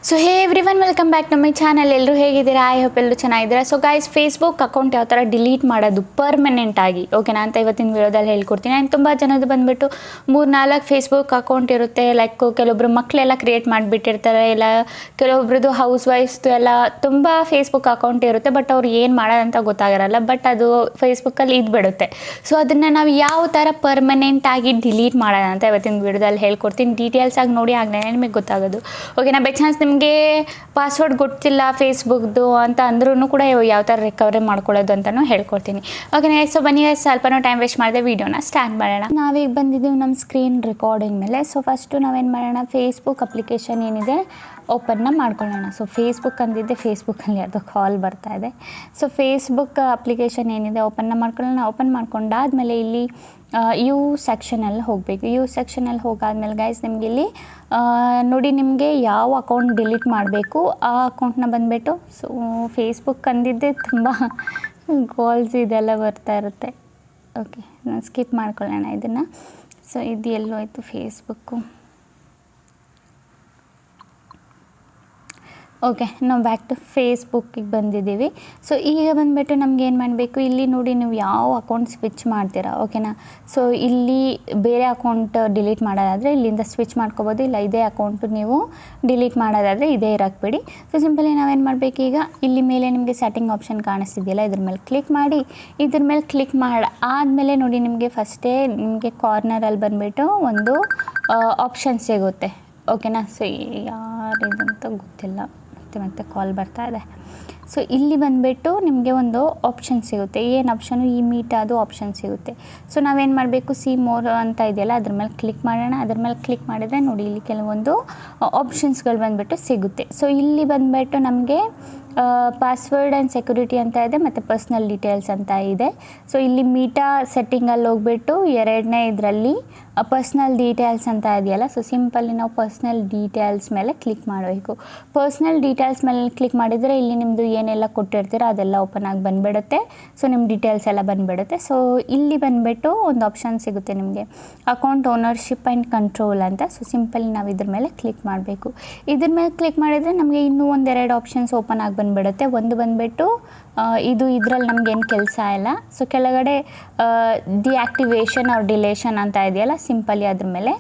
So hey everyone welcome back ನಮ್ಮ channel. ಎಲ್ಲರೂ ಹೇಗಿದ್ದೀರಾ? ಐ ಹೋಪ್ ಎಲ್ಲರೂ ಚೆನ್ನಾಗಿದ್ದೀರಾ. ಸೊ ಗೈಸ್, ಫೇಸ್ಬುಕ್ ಅಕೌಂಟ್ ಯಾವ ಥರ ಡಿಲೀಟ್ ಮಾಡೋದು ಪರ್ಮನೆಂಟ್ ಆಗಿ, ಓಕೆನಾ ಅಂತ ಇವತ್ತಿನ ವಿಡಿಯೋದಲ್ಲಿ ಹೇಳ್ಕೊಡ್ತೀನಿ. ಆ್ಯಂಡ್ ತುಂಬ ಜನದ್ದು ಬಂದುಬಿಟ್ಟು 3-4 ಫೇಸ್ಬುಕ್ ಅಕೌಂಟ್ ಇರುತ್ತೆ. ಲೈಕ್ ಕೆಲವೊಬ್ರು ಮಕ್ಕಳೆಲ್ಲ ಕ್ರಿಯೇಟ್ ಮಾಡಿಬಿಟ್ಟಿರ್ತಾರೆ, ಇಲ್ಲ ಕೆಲವೊಬ್ರದ್ದು ಹೌಸ್ ವೈಫ್ದು ಎಲ್ಲ ತುಂಬ ಫೇಸ್ಬುಕ್ ಅಕೌಂಟ್ ಇರುತ್ತೆ. ಬಟ್ ಅವ್ರು ಏನು ಮಾಡೋದಂತ ಗೊತ್ತಾಗಿರಲ್ಲ. ಬಟ್ ಅದು ಫೇಸ್ಬುಕ್ಕಲ್ಲಿ ಇದ್ಬಿಡುತ್ತೆ. ಸೊ ಅದನ್ನು ನಾವು ಯಾವ ಥರ ಪರ್ಮನೆಂಟಾಗಿ ಡಿಲೀಟ್ ಮಾಡೋಣ ಅಂತ ಇವತ್ತಿನ ವಿಡಿಯೋದಲ್ಲಿ ಹೇಳ್ಕೊಡ್ತೀನಿ. ಡೀಟೇಲ್ಸಾಗಿ ನೋಡಿ, ಆಗಲೇ ನಿಮಗೆ ಗೊತ್ತಾಗೋದು. ಓಕೆನಾ? ಬೈ ಚಾನ್ಸ್ ನಿಮಗೆ ಪಾಸ್ವರ್ಡ್ ಗೊತ್ತಿಲ್ಲ ಫೇಸ್ಬುಕ್ದು ಅಂತ ಅಂದ್ರೂ ಕೂಡ ಯಾವ ಥರ ರಿಕವರಿ ಮಾಡ್ಕೊಳ್ಳೋದು ಅಂತಲೂ ಹೇಳ್ಕೊಡ್ತೀನಿ. ಓಕೆನಾ? ಸೊ ಬನ್ನಿ, ಸ್ವಲ್ಪನೂ ಟೈಮ್ ವೇಸ್ಟ್ ಮಾಡಿದೆ, ವೀಡಿಯೋನ ಸ್ಟಾರ್ಟ್ ಮಾಡೋಣ. ನಾವೀಗ ಬಂದಿದ್ದೀವಿ ನಮ್ಮ ಸ್ಕ್ರೀನ್ ರೆಕಾರ್ಡಿಂಗ್ ಮೇಲೆ. ಸೊ ಫಸ್ಟು ನಾವೇನು ಮಾಡೋಣ, ಫೇಸ್ಬುಕ್ ಅಪ್ಲಿಕೇಶನ್ ಏನಿದೆ ಓಪನ್ನ ಮಾಡ್ಕೊಳ್ಳೋಣ. ಸೊ ಫೇಸ್ಬುಕ್ ಅಂದಿದ್ದೆ, ಫೇಸ್ಬುಕ್ಕಲ್ಲಿ ಯಾವುದೋ ಕಾಲ್ ಬರ್ತಾ ಇದೆ. ಸೊ ಫೇಸ್ಬುಕ್ ಅಪ್ಲಿಕೇಶನ್ ಏನಿದೆ ಓಪನ್ನ ಮಾಡ್ಕೊಳ್ಳೋಣ. ಓಪನ್ ಮಾಡ್ಕೊಂಡಾದ್ಮೇಲೆ ಇಲ್ಲಿ ಯು ಸೆಕ್ಷನಲ್ಲಿ ಹೋಗಬೇಕು. ಯು ಸೆಕ್ಷನಲ್ಲಿ ಹೋಗಾದ್ಮೇಲೆ ಗೈಸ್ ನಿಮಗೆ ಇಲ್ಲಿ ನೋಡಿ, ನಿಮಗೆ ಯಾವ ಅಕೌಂಟ್ ಡಿಲೀಟ್ ಮಾಡಬೇಕು ಆ ಅಕೌಂಟ್ನ ಬಂದುಬಿಟ್ಟು, ಸೊ ಫೇಸ್ಬುಕ್ ಅಂದಿದ್ದೆ ತುಂಬ ಕಾಲ್ಸ್ ಇದೆಲ್ಲ ಬರ್ತಾ ಇರುತ್ತೆ. ಓಕೆ, ನಾನು ಸ್ಕಿಪ್ ಮಾಡ್ಕೊಳ್ಳೋಣ ಇದನ್ನು. ಸೊ ಇದು ಎಲ್ಲೋ ಆಯಿತು ಫೇಸ್ಬುಕ್ಕು. ಓಕೆ, ನಾವು ಬ್ಯಾಕ್ ಟು ಫೇಸ್ಬುಕ್ಕಿಗೆ ಬಂದಿದ್ದೀವಿ. ಸೊ ಈಗ ಬಂದುಬಿಟ್ಟು ನಮ್ಗೆ ಏನು ಮಾಡಬೇಕು, ಇಲ್ಲಿ ನೋಡಿ ನೀವು ಯಾವ ಅಕೌಂಟ್ ಸ್ವಿಚ್ ಮಾಡ್ತೀರಾ, ಓಕೆನಾ? ಸೊ ಇಲ್ಲಿ ಬೇರೆ ಅಕೌಂಟ್ ಡಿಲೀಟ್ ಮಾಡೋದಾದರೆ ಇಲ್ಲಿಂದ ಸ್ವಿಚ್ ಮಾಡ್ಕೋಬೋದು. ಇಲ್ಲ ಇದೇ ಅಕೌಂಟು ನೀವು ಡಿಲೀಟ್ ಮಾಡೋದಾದರೆ ಇದೇ ಇರೋಕ್ಬಿಡಿ. ಸೊ ಸಿಂಪಲಿ ನಾವೇನು ಮಾಡಬೇಕು, ಈಗ ಇಲ್ಲಿ ಮೇಲೆ ನಿಮಗೆ ಸೆಟ್ಟಿಂಗ್ ಆಪ್ಷನ್ ಕಾಣಿಸ್ತಿದೆಯಲ್ಲ, ಇದ್ರ ಮೇಲೆ ಕ್ಲಿಕ್ ಮಾಡಿ. ಇದ್ರ ಮೇಲೆ ಕ್ಲಿಕ್ ಮಾಡಿ ಆದಮೇಲೆ ನೋಡಿ, ನಿಮಗೆ ಫಸ್ಟೇ ನಿಮಗೆ ಕಾರ್ನರಲ್ಲಿ ಬಂದುಬಿಟ್ಟು ಒಂದು ಆಪ್ಷನ್ ಸಿಗುತ್ತೆ, ಓಕೆನಾ? ಸೊ ಯಾರಿದಂತ ಗೊತ್ತಿಲ್ಲ, ಮತ್ತೆ ಕಾಲ್ ಬರ್ತಾ ಇದೆ. ಸೊ ಇಲ್ಲಿ ಬಂದುಬಿಟ್ಟು ನಿಮಗೆ ಒಂದು ಆಪ್ಷನ್ ಸಿಗುತ್ತೆ. ಏನು ಆಪ್ಷನು? ಈ ಮೀಟ್ ಅದು ಆಪ್ಷನ್ ಸಿಗುತ್ತೆ. ಸೊ ನಾವೇನು ಮಾಡಬೇಕು, ಸಿ ಮೋರ್ ಅಂತ ಇದೆಯಲ್ಲ, ಅದ್ರ ಮೇಲೆ ಕ್ಲಿಕ್ ಮಾಡೋಣ. ಅದ್ರ ಮೇಲೆ ಕ್ಲಿಕ್ ಮಾಡಿದರೆ ನೋಡಿ, ಇಲ್ಲಿ ಕೆಲವೊಂದು ಆಪ್ಷನ್ಸ್ಗಳು ಬಂದುಬಿಟ್ಟು ಸಿಗುತ್ತೆ. ಸೊ ಇಲ್ಲಿ ಬಂದುಬಿಟ್ಟು ನಮಗೆ ಪಾಸ್ವರ್ಡ್ ಆ್ಯಂಡ್ ಸೆಕ್ಯೂರಿಟಿ ಅಂತ ಇದೆ, ಮತ್ತು ಪರ್ಸ್ನಲ್ ಡೀಟೇಲ್ಸ್ ಅಂತ ಇದೆ. ಸೊ ಇಲ್ಲಿ ಮೀಟಾ ಸೆಟ್ಟಿಂಗಲ್ಲಿ ಹೋಗ್ಬಿಟ್ಟು ಎರಡನೇ ಇದರಲ್ಲಿ ಪರ್ಸ್ನಲ್ ಡೀಟೇಲ್ಸ್ ಅಂತ ಇದೆಯಲ್ಲ, ಸೊ ಸಿಂಪಲ್ಲಿ ನಾವು ಪರ್ಸ್ನಲ್ ಡೀಟೇಲ್ಸ್ ಮೇಲೆ ಕ್ಲಿಕ್ ಮಾಡಬೇಕು. ಪರ್ಸ್ನಲ್ ಡೀಟೇಲ್ಸ್ ಮೇಲೆ ಕ್ಲಿಕ್ ಮಾಡಿದರೆ ಇಲ್ಲಿ ನಿಮ್ಮದು ಏನೆಲ್ಲ ಕೊಟ್ಟಿರ್ತೀರೋ ಅದೆಲ್ಲ ಓಪನ್ ಆಗಿ ಬಂದುಬಿಡುತ್ತೆ. ಸೊ ನಿಮ್ಮ ಡೀಟೇಲ್ಸ್ ಎಲ್ಲ ಬಂದುಬಿಡುತ್ತೆ. ಸೊ ಇಲ್ಲಿ ಬಂದುಬಿಟ್ಟು ಒಂದು ಆಪ್ಷನ್ ಸಿಗುತ್ತೆ ನಿಮಗೆ, ಅಕೌಂಟ್ ಓನರ್ಶಿಪ್ ಆ್ಯಂಡ್ ಕಂಟ್ರೋಲ್ ಅಂತ. ಸೊ ಸಿಂಪಲ್ಲಿ ನಾವು ಇದ್ರ ಮೇಲೆ ಕ್ಲಿಕ್ ಮಾಡಬೇಕು. ಇದ್ರ ಮೇಲೆ ಕ್ಲಿಕ್ ಮಾಡಿದರೆ ನಮಗೆ ಇನ್ನೂ ಒಂದೆರಡು ಆಪ್ಷನ್ಸ್ ಓಪನ್ ಆಗಿ ಬಂದುಬಿಡುತ್ತೆ. ಒಂದು ಬಂದುಬಿಟ್ಟು ಇದು ಇದರಲ್ಲಿ ನಮಗೇನು ಕೆಲಸ ಇಲ್ಲ. ಸೊ ಕೆಳಗಡೆ ಡಿಆಕ್ಟಿವೇಷನ್ ಆರ್ ಡಿಲೇಷನ್ ಅಂತ ಇದೆಯಲ್ಲ, ಸಿಂಪಲಿ ಅದ್ರ ಮೇಲೆ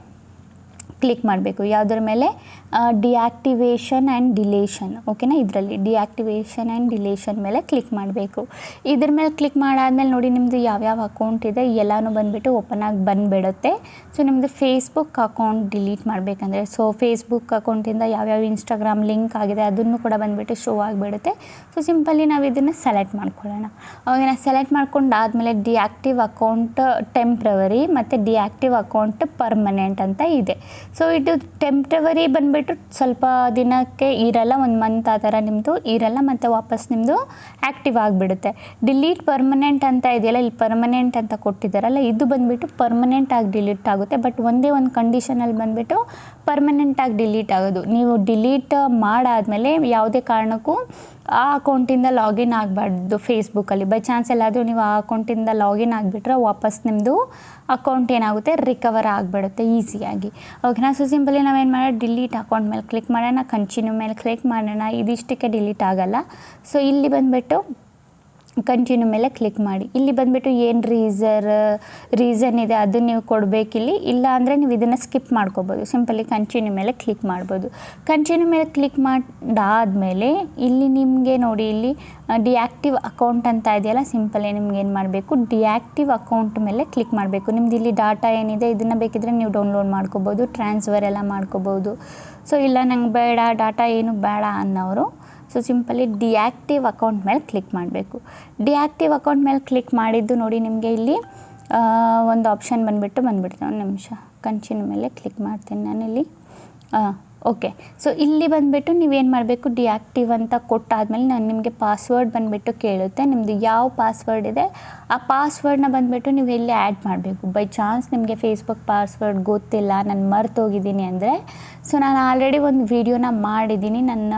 ಕ್ಲಿಕ್ ಮಾಡಬೇಕು. ಯಾವುದ್ರ ಮೇಲೆ? ಡಿಆಕ್ಟಿವೇಷನ್ ಆ್ಯಂಡ್ ಡಿಲೇಷನ್, ಓಕೆನಾ? ಇದರಲ್ಲಿ ಡಿಆಕ್ಟಿವೇಷನ್ ಆ್ಯಂಡ್ ಡಿಲೇಷನ್ ಮೇಲೆ ಕ್ಲಿಕ್ ಮಾಡಬೇಕು. ಇದ್ರ ಮೇಲೆ ಕ್ಲಿಕ್ ಮಾಡಾದ್ಮೇಲೆ ನೋಡಿ, ನಿಮ್ಮದು ಯಾವ್ಯಾವ ಅಕೌಂಟ್ ಇದೆ ಎಲ್ಲನೂ ಬಂದುಬಿಟ್ಟು ಓಪನ್ ಆಗಿ ಬಂದುಬಿಡುತ್ತೆ. ಸೊ ನಿಮ್ಮದು ಫೇಸ್ಬುಕ್ ಅಕೌಂಟ್ ಡಿಲೀಟ್ ಮಾಡಬೇಕಂದ್ರೆ, ಸೊ ಫೇಸ್ಬುಕ್ ಅಕೌಂಟಿಂದ ಯಾವ್ಯಾವ ಇನ್ಸ್ಟಾಗ್ರಾಮ್ ಲಿಂಕ್ ಆಗಿದೆ ಅದನ್ನು ಕೂಡ ಬಂದುಬಿಟ್ಟು ಶೋ ಆಗಿಬಿಡುತ್ತೆ. ಸೊ ಸಿಂಪಲಿ ನಾವು ಇದನ್ನು ಸೆಲೆಕ್ಟ್ ಮಾಡ್ಕೊಳ್ಳೋಣ. ಅವಾಗ ಸೆಲೆಕ್ಟ್ ಮಾಡ್ಕೊಂಡಾದ್ಮೇಲೆ ಡಿಆಕ್ಟಿವ್ ಅಕೌಂಟ್ ಟೆಂಪ್ರವರಿ ಮತ್ತು ಡಿಆಕ್ಟಿವ್ ಅಕೌಂಟ್ ಪರ್ಮನೆಂಟ್ ಅಂತ ಇದೆ. ಸೊ ಇದು ಟೆಂಪ್ರವರಿ ಬಂದುಬಿಟ್ಟು ಸ್ವಲ್ಪ ದಿನಕ್ಕೆ ಇರಲ್ಲ, ಒಂದು ಮಂತ್ ಆ ಥರ ನಿಮ್ಮದು ಇರಲ್ಲ, ಮತ್ತು ವಾಪಸ್ ನಿಮ್ಮದು ಆ್ಯಕ್ಟಿವ್ ಆಗಿಬಿಡುತ್ತೆ. ಡಿಲೀಟ್ ಪರ್ಮನೆಂಟ್ ಅಂತ ಇದೆಯಲ್ಲ, ಇಲ್ಲಿ ಪರ್ಮನೆಂಟ್ ಅಂತ ಕೊಟ್ಟಿದ್ದಾರಲ್ಲ, ಇದು ಬಂದುಬಿಟ್ಟು ಪರ್ಮನೆಂಟಾಗಿ ಡಿಲೀಟ್ ಆಗುತ್ತೆ. ಬಟ್ ಒಂದೇ ಒಂದು ಕಂಡೀಷನಲ್ಲಿ ಬಂದುಬಿಟ್ಟು ಪರ್ಮನೆಂಟಾಗಿ ಡಿಲೀಟ್ ಆಗೋದು, ನೀವು ಡಿಲೀಟ್ ಮಾಡಾದಮೇಲೆ ಯಾವುದೇ ಕಾರಣಕ್ಕೂ ಆ ಅಕೌಂಟಿಂದ ಲಾಗಿನ್ ಆಗಬಾರ್ದು ಫೇಸ್ಬುಕ್ಕಲ್ಲಿ. ಬೈ ಚಾನ್ಸ್ ಎಲ್ಲಾದರೂ ನೀವು ಆ ಅಕೌಂಟಿಂದ ಲಾಗಿನ್ ಆಗಿಬಿಟ್ರೆ ವಾಪಸ್ ನಿಮ್ಮದು ಅಕೌಂಟ್ ಏನಾಗುತ್ತೆ, ರಿಕವರ್ ಆಗಿಬಿಡುತ್ತೆ ಈಸಿಯಾಗಿ, ಓಕೆನಾ? ಸೊ ಸಿಂಪಲಿ ನಾವೇನು ಮಾಡೋಣ, ಡಿಲೀಟ್ ಅಕೌಂಟ್ ಮೇಲೆ ಕ್ಲಿಕ್ ಮಾಡೋಣ, ಕಂಟಿನ್ಯೂ ಮೇಲೆ ಕ್ಲಿಕ್ ಮಾಡೋಣ. ಇದಿಷ್ಟಕ್ಕೆ ಡಿಲೀಟ್ ಆಗೋಲ್ಲ. ಸೊ ಇಲ್ಲಿ ಬಂದುಬಿಟ್ಟು ಕಂಟಿನ್ಯೂ ಮೇಲೆ ಕ್ಲಿಕ್ ಮಾಡಿ. ಇಲ್ಲಿ ಬಂದುಬಿಟ್ಟು ಏನು ರೀಸನ್ ಇದೆ ಅದನ್ನು ನೀವು ಕೊಡಬೇಕಿಲ್ಲಿ. ಇಲ್ಲ ಅಂದರೆ ನೀವು ಇದನ್ನು ಸ್ಕಿಪ್ ಮಾಡ್ಕೋಬೋದು. ಸಿಂಪಲಿ ಕಂಟಿನ್ಯೂ ಮೇಲೆ ಕ್ಲಿಕ್ ಮಾಡ್ಬೋದು. ಕಂಟಿನ್ಯೂ ಮೇಲೆ ಕ್ಲಿಕ್ ಮಾಡಾದಮೇಲೆ ಇಲ್ಲಿ ನಿಮಗೆ ನೋಡಿ, ಇಲ್ಲಿ ಡಿಆಕ್ಟಿವ್ ಅಕೌಂಟ್ ಅಂತ ಇದೆಯಲ್ಲ, ಸಿಂಪಲಿ ನಿಮ್ಗೆ ಏನು ಮಾಡಬೇಕು, ಡಿಆಕ್ಟಿವ್ ಅಕೌಂಟ್ ಮೇಲೆ ಕ್ಲಿಕ್ ಮಾಡಬೇಕು. ನಿಮ್ದು ಇಲ್ಲಿ ಡಾಟಾ ಏನಿದೆ ಇದನ್ನು ಬೇಕಿದ್ರೆ ನೀವು ಡೌನ್ಲೋಡ್ ಮಾಡ್ಕೋಬೋದು, ಟ್ರಾನ್ಸ್ಫರ್ ಎಲ್ಲ ಮಾಡ್ಕೋಬೋದು. ಸೊ ಇಲ್ಲ ನಂಗೆ ಬೇಡ, ಡಾಟಾ ಏನು ಬೇಡ ಅನ್ನೋರು, ಸೊ ಸಿಂಪಲಿ ಡಿಆಕ್ಟಿವ್ ಅಕೌಂಟ್ ಮೇಲೆ ಕ್ಲಿಕ್ ಮಾಡಬೇಕು. ಡಿಆಕ್ಟಿವ್ ಅಕೌಂಟ್ ಮೇಲೆ ಕ್ಲಿಕ್ ಮಾಡಿದ್ದು ನೋಡಿ, ನಿಮಗೆ ಇಲ್ಲಿ ಒಂದು ಆಪ್ಷನ್ ಬಂದುಬಿಡ್ತು. ಒಂದು ನಿಮಿಷ, ಕಂಟಿನ್ಯೂ ಮೇಲೆ ಕ್ಲಿಕ್ ಮಾಡ್ತೀನಿ ನಾನಿಲ್ಲಿ. ಓಕೆ, ಸೊ ಇಲ್ಲಿ ಬಂದುಬಿಟ್ಟು ನೀವೇನು ಮಾಡಬೇಕು, ಡಿಆಕ್ಟಿವ್ ಅಂತ ಕೊಟ್ಟಾದಮೇಲೆ ನಾನು ನಿಮಗೆ ಪಾಸ್ವರ್ಡ್ ಬಂದುಬಿಟ್ಟು ಕೇಳುತ್ತೆ. ನಿಮ್ಮದು ಯಾವ ಪಾಸ್ವರ್ಡ್ ಇದೆ ಆ ಪಾಸ್ವರ್ಡ್ನ ಬಂದುಬಿಟ್ಟು ನೀವು ಇಲ್ಲಿ ಆ್ಯಡ್ ಮಾಡಬೇಕು. ಬೈ ಚಾನ್ಸ್ ನಿಮಗೆ ಫೇಸ್ಬುಕ್ ಪಾಸ್ವರ್ಡ್ ಗೊತ್ತಿಲ್ಲ, ನಾನು ಮರ್ತೋಗಿದ್ದೀನಿ ಅಂದರೆ, ಸೊ ನಾನು ಆಲ್ರೆಡಿ ಒಂದು ವೀಡಿಯೋನ ಮಾಡಿದ್ದೀನಿ ನನ್ನ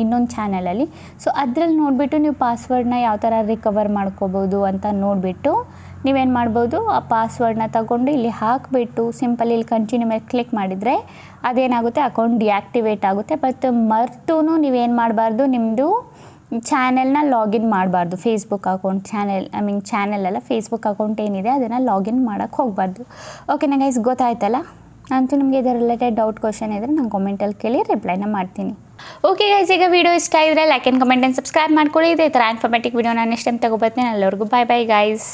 ಇನ್ನೊಂದು ಚಾನಲಲ್ಲಿ. ಸೊ ಅದರಲ್ಲಿ ನೋಡಿಬಿಟ್ಟು ನೀವು ಪಾಸ್ವರ್ಡ್ನ ಯಾವ ಥರ ರಿಕವರ್ ಮಾಡ್ಕೋಬೋದು ಅಂತ ನೋಡಿಬಿಟ್ಟು ನೀವೇನು ಮಾಡ್ಬೋದು, ಆ ಪಾಸ್ವರ್ಡ್ನ ತಗೊಂಡು ಇಲ್ಲಿ ಹಾಕಿಬಿಟ್ಟು ಸಿಂಪಲ್ ಇಲ್ಲಿ ಕಂಟಿನ್ಯೂ ಮೇಲೆ ಕ್ಲಿಕ್ ಮಾಡಿದರೆ ಅದೇನಾಗುತ್ತೆ, ಅಕೌಂಟ್ ಡಿಯಾಕ್ಟಿವೇಟ್ ಆಗುತ್ತೆ. ಬಟ್ ಮರೆತೂ ನೀವೇನು ಮಾಡಬಾರ್ದು, ನಿಮ್ಮದು ಚಾನೆಲ್ನ ಲಾಗಿನ್ ಮಾಡಬಾರ್ದು. ಫೇಸ್ಬುಕ್ ಅಕೌಂಟ್ ಚಾನೆಲ್ ಅಲ್ಲ, ಫೇಸ್ಬುಕ್ ಅಕೌಂಟ್ ಏನಿದೆ ಅದನ್ನು ಲಾಗಿನ್ ಮಾಡೋಕ್ಕೆ ಹೋಗಬಾರ್ದು. ಓಕೆನಾ ಗೈಸ್, ಗೊತ್ತಾಯ್ತಲ್ಲ? ಅಂತೂ ನಿಮಗೆ ಇದರ ರಿಲೇಟೆಡ್ ಡೌಟ್ ಕ್ವಶನ್ ಇದ್ದರೆ ನಾನು ಕಾಮೆಂಟಲ್ಲಿ ಕೇಳಿ ರಿಪ್ಲೈನ ಮಾಡ್ತೀನಿ. ಓಕೆ ಗೈಸ್, ಈಗ ವಿಡಿಯೋ ಇಷ್ಟ ಇದ್ದರೆ like and comment and subscribe ಮಾಡ್ಕೊಳ್ಳಿ. ಇದೇ ಥರ ಇನ್ಫಾರ್ಮೇಟಿವ್ ವಿಡಿಯೋ ನಾನು ನೆಕ್ಸ್ಟ್ ಟೈಮ್ ತಗೋಬರ್ತೀನಿ. ಎಲ್ಲರಿಗೂ ಬಾಯ್ ಬಾಯ್ ಗೈಸ್.